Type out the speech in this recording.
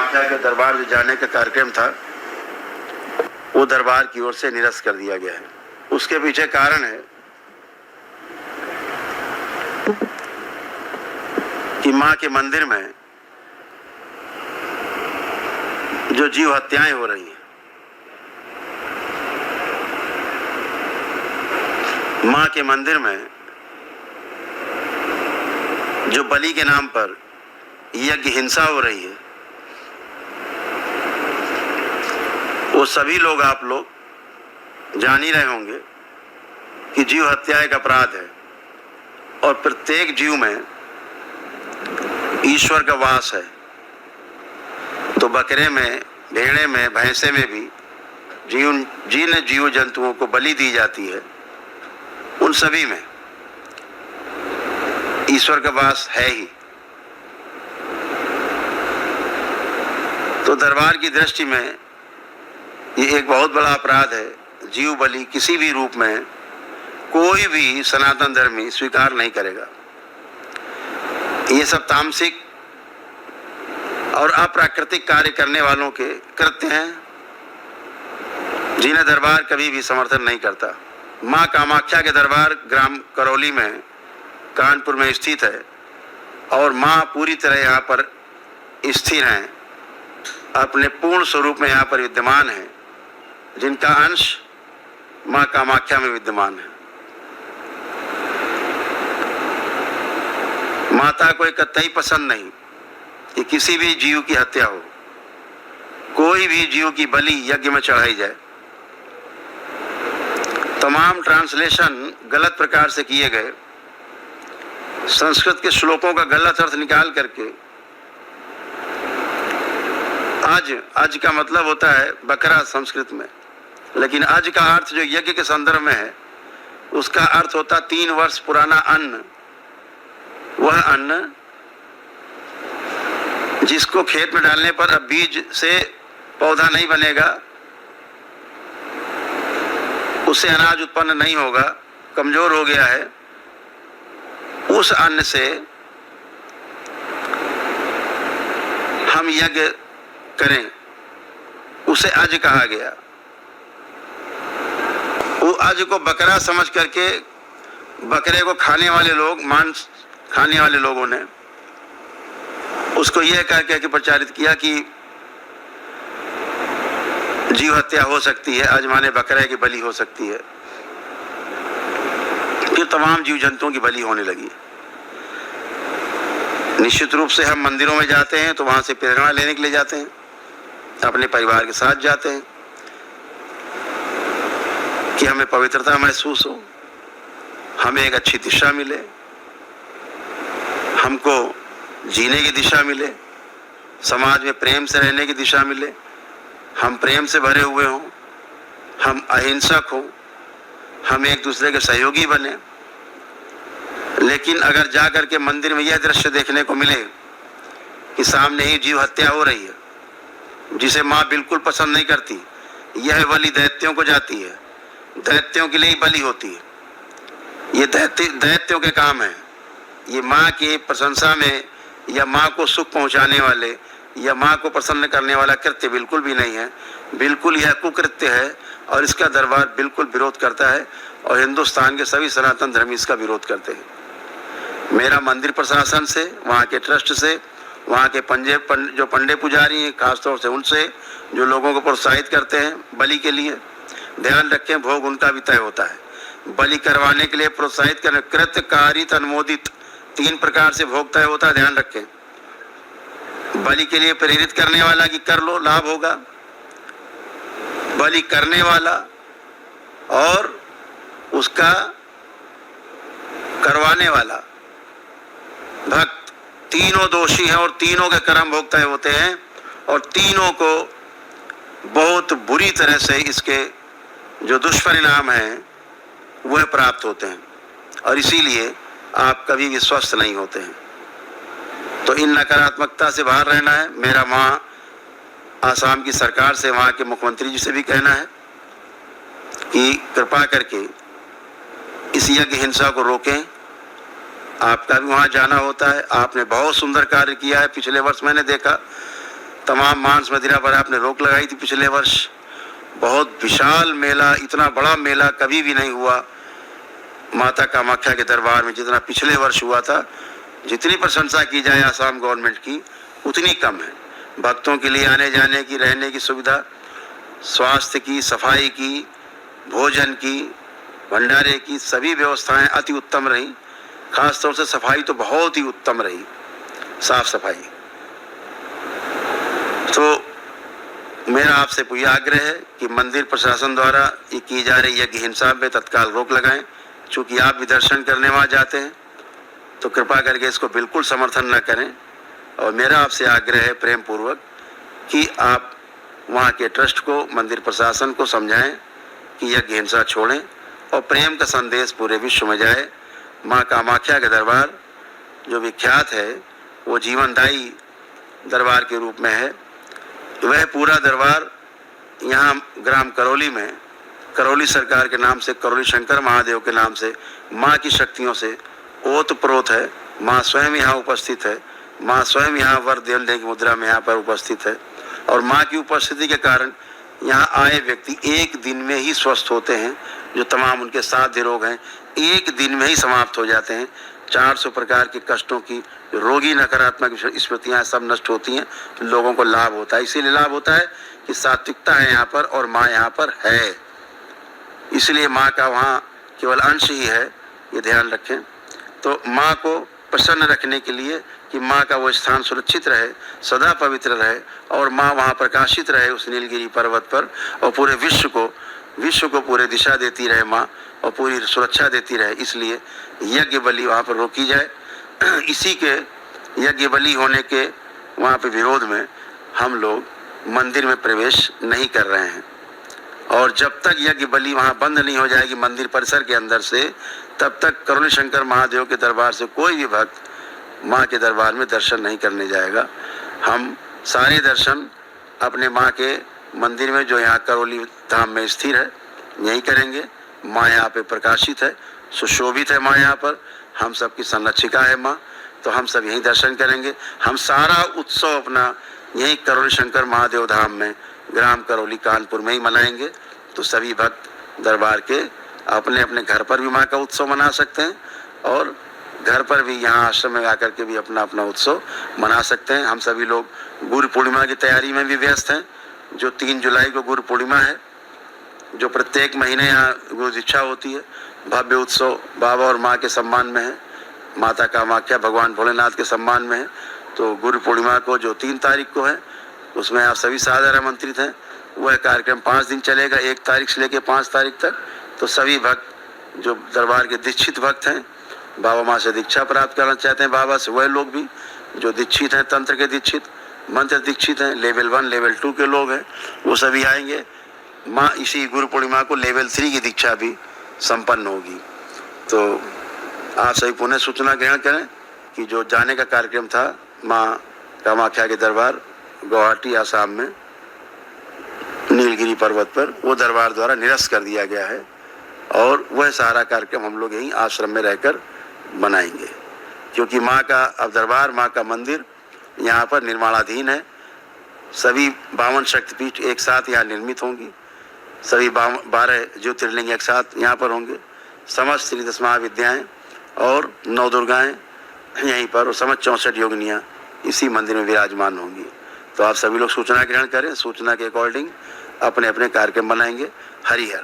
कामाख्या के दरबार जाने का कार्यक्रम था, वो दरबार की ओर से निरस्त कर दिया गया है। उसके पीछे कारण है कि मां के मंदिर में जो जीव हत्याएं हो रही हैं, मां के मंदिर में जो बलि के नाम पर यज्ञ हिंसा हो रही है, वो सभी लोग, आप लोग जान ही रहे होंगे कि जीव हत्या एक अपराध है और प्रत्येक जीव में ईश्वर का वास है। तो बकरे में, भेड़े में, भैंसे में भी जिन जीव जंतुओं को बलि दी जाती है, उन सभी में ईश्वर का वास है ही। तो दरबार की दृष्टि में ये एक बहुत बड़ा अपराध है। जीव बलि किसी भी रूप में कोई भी सनातन धर्मी स्वीकार नहीं करेगा। ये सब तामसिक और अप्राकृतिक कार्य करने वालों के कृत्य हैं, जिन्हें दरबार कभी भी समर्थन नहीं करता। मां कामाख्या के दरबार ग्राम करौली में, कानपुर में स्थित है और मां पूरी तरह यहाँ पर स्थिर हैं, अपने पूर्ण स्वरूप में यहाँ पर विद्यमान है, जिनका अंश मां कामाख्या में विद्यमान है। माता को कतई पसंद नहीं कि किसी भी जीव की हत्या हो, कोई भी जीव की बलि यज्ञ में चढ़ाई जाए। तमाम ट्रांसलेशन गलत प्रकार से किए गए, संस्कृत के श्लोकों का गलत अर्थ निकाल करके अज का मतलब होता है बकरा संस्कृत में, लेकिन अज का अर्थ जो यज्ञ के संदर्भ में है, उसका अर्थ होता 3 वर्ष पुराना अन्न। वह अन्न जिसको खेत में डालने पर अब बीज से पौधा नहीं बनेगा, उससे अनाज उत्पन्न नहीं होगा, कमजोर हो गया है, उस अन्न से हम यज्ञ करें, उसे अज कहा गया। वो अज को बकरा समझ करके बकरे को खाने वाले लोग, मांस खाने वाले लोगों ने उसको यह कह के प्रचारित किया कि जीव हत्या हो सकती है, आज माने बकरे की बलि हो सकती है। फिर तमाम जीव जंतुओं की बलि होने लगी। निश्चित रूप से हम मंदिरों में जाते हैं तो वहां से प्रेरणा लेने के लिए जाते हैं, अपने परिवार के साथ जाते हैं कि हमें पवित्रता महसूस हो, हमें एक अच्छी दिशा मिले, हमको जीने की दिशा मिले, समाज में प्रेम से रहने की दिशा मिले, हम प्रेम से भरे हुए हों, हम अहिंसक हों, हम एक दूसरे के सहयोगी बने। लेकिन अगर जा करके मंदिर में यह दृश्य देखने को मिले कि सामने ही जीव हत्या हो रही है, जिसे माँ बिल्कुल पसंद नहीं करती, यह बलि दैत्यों को जाती है, दैत्यों के लिए ही बलि होती है, ये दैत्यों के काम है। ये माँ की प्रशंसा में या माँ को सुख पहुँचाने वाले या माँ को प्रसन्न करने वाला कृत्य बिल्कुल भी नहीं है। बिल्कुल यह कुकृत्य है और इसका दरबार बिल्कुल विरोध करता है और हिंदुस्तान के सभी सनातन धर्मी इसका विरोध करते हैं। मेरा मंदिर प्रशासन से, वहाँ के ट्रस्ट से, वहाँ के जो पंडे पुजारी हैं, खासतौर से उनसे, जो लोगों को प्रोत्साहित करते हैं बलि के लिए, ध्यान रखें भोग उनका भी तय होता है। बलि करवाने के लिए प्रोत्साहित करने, कृत, कारित, अनुमोदित 3 प्रकार से भोग तय होता है, ध्यान रखें। बलि के लिए प्रेरित करने वाला कि कर लो लाभ होगा, बलि करने वाला और उसका करवाने वाला भक्त, तीनों दोषी हैं और तीनों के कर्म भोग तय होते हैं और तीनों को बहुत बुरी तरह से इसके जो दुष्परिणाम हैं वह प्राप्त होते हैं और इसीलिए आप कभी भी स्वस्थ नहीं होते हैं। तो इन नकारात्मकता से बाहर रहना है। मेरा वहाँ आसाम की सरकार से, वहाँ के मुख्यमंत्री जी से भी कहना है कि कृपा करके इस यज्ञ हिंसा को रोकें। आपका भी वहाँ जाना होता है, आपने बहुत सुंदर कार्य किया है। पिछले वर्ष मैंने देखा तमाम मांस मदिरा पर आपने रोक लगाई थी पिछले वर्ष। बहुत विशाल मेला, इतना बड़ा मेला कभी भी नहीं हुआ माता कामाख्या के दरबार में जितना पिछले वर्ष हुआ था। जितनी प्रशंसा की जाए आसाम गवर्नमेंट की उतनी कम है। भक्तों के लिए आने जाने की, रहने की सुविधा, स्वास्थ्य की, सफाई की, भोजन की, भंडारे की सभी व्यवस्थाएं अति उत्तम रही। खासतौर से सफाई तो बहुत ही उत्तम रही, साफ सफाई। तो मेरा आपसे पूरी आग्रह है कि मंदिर प्रशासन द्वारा ये की जा रही यज्ञ हिंसा पे तत्काल रोक लगाएं। चूँकि आप भी दर्शन करने वहाँ जाते हैं तो कृपा करके इसको बिल्कुल समर्थन न करें। और मेरा आपसे आग्रह है प्रेम पूर्वक कि आप वहाँ के ट्रस्ट को, मंदिर प्रशासन को समझाएं कि यज्ञ हिंसा छोड़ें और प्रेम का संदेश पूरे विश्व में जाए। माँ कामाख्या का दरबार जो विख्यात है वो जीवनदायी दरबार के रूप में है। वह पूरा दरबार यहाँ ग्राम करौली में, करौली सरकार के नाम से, करौली शंकर महादेव के नाम से माँ की शक्तियों से ओतप्रोत है। माँ स्वयं यहाँ उपस्थित है। माँ स्वयं यहाँ वर देने की मुद्रा में यहाँ पर उपस्थित है। और माँ की उपस्थिति के कारण यहाँ आए व्यक्ति एक दिन में ही स्वस्थ होते हैं। जो तमाम उनके साध्य रोग हैं एक दिन में ही समाप्त हो जाते हैं। 400 प्रकार के कष्टों की रोगी नकारात्मक स्मृतियाँ सब नष्ट होती हैं। लोगों को लाभ होता है। इसीलिए लाभ होता है कि सात्विकता है यहाँ पर और माँ यहाँ पर है। इसलिए माँ का वहाँ केवल अंश ही है, ये ध्यान रखें। तो माँ को प्रसन्न रखने के लिए कि माँ का वो स्थान सुरक्षित रहे, सदा पवित्र रहे और माँ वहाँ प्रकाशित रहे उस नीलगिरी पर्वत पर, और पूरे विश्व को पूरे दिशा देती रहे माँ और पूरी सुरक्षा देती रहे। इसलिए यज्ञ बलि वहाँ पर रोकी जाए। इसी के यज्ञ बलि होने के वहाँ पे विरोध में हम लोग मंदिर में प्रवेश नहीं कर रहे हैं। और जब तक यज्ञ बलि वहाँ बंद नहीं हो जाएगी मंदिर परिसर के अंदर से, तब तक करौली शंकर महादेव के दरबार से कोई भी भक्त माँ के दरबार में दर्शन नहीं करने जाएगा। हम सारे दर्शन अपने माँ के मंदिर में जो यहाँ करौली धाम में स्थिर है यहीं करेंगे। माँ यहाँ पे प्रकाशित है, सुशोभित है माँ यहाँ पर, हम सबकी संरक्षिका है माँ, तो हम सब यहीं दर्शन करेंगे। हम सारा उत्सव अपना यहीं करौली शंकर महादेव धाम में, ग्राम करौली कानपुर में ही मनाएंगे। तो सभी भक्त दरबार के अपने अपने घर पर भी माँ का उत्सव मना सकते हैं और घर पर भी यहाँ आश्रम में आकर के भी अपना अपना उत्सव मना सकते हैं। हम सभी लोग गुरु पूर्णिमा की तैयारी में भी व्यस्त हैं। जो 3 जुलाई को गुरु पूर्णिमा है, जो प्रत्येक महीने यहाँ गुरु दीक्षा होती है, भव्य उत्सव बाबा और माँ के सम्मान में है, माता कामाख्या भगवान भोलेनाथ के सम्मान में है। तो गुरु पूर्णिमा को जो 3 तारीख को है उसमें आप सभी सादर आमंत्रित हैं। वह कार्यक्रम 5 दिन चलेगा, 1 तारीख से लेकर 5 तारीख तक। तो सभी भक्त जो दरबार के दीक्षित भक्त हैं, बाबा माँ से दीक्षा प्राप्त करना चाहते हैं बाबा से, वह लोग भी जो दीक्षित हैं, तंत्र के दीक्षित, मंत्र दीक्षित हैं, लेवल 1 लेवल 2 के लोग हैं, वो सभी आएंगे। माँ इसी गुरु पूर्णिमा को लेवल 3 की दीक्षा भी संपन्न होगी। तो आप सभी पुनः सूचना ग्रहण करें कि जो जाने का कार्यक्रम था माँ कामाख्या के दरबार गुवाहाटी आसाम में नीलगिरी पर्वत पर, वो दरबार द्वारा निरस्त कर दिया गया है और वह सारा कार्यक्रम हम लोग यहीं आश्रम में रहकर बनाएंगे। क्योंकि माँ का अब दरबार, माँ का मंदिर यहाँ पर निर्माणाधीन है। सभी 52 शक्तिपीठ एक साथ यहाँ निर्मित होंगी। सभी 12 ज्योतिर्लिंग एक साथ यहाँ पर होंगे। समस्त त्रिदश महाविद्याएँ और 9 दुर्गाएँ यहीं पर और समस्त 64 योगिनियाँ इसी मंदिर में विराजमान होंगी। तो आप सभी लोग सूचना ग्रहण करें, सूचना के अकॉर्डिंग अपने अपने कार्यक्रम बनाएंगे। हरिहर।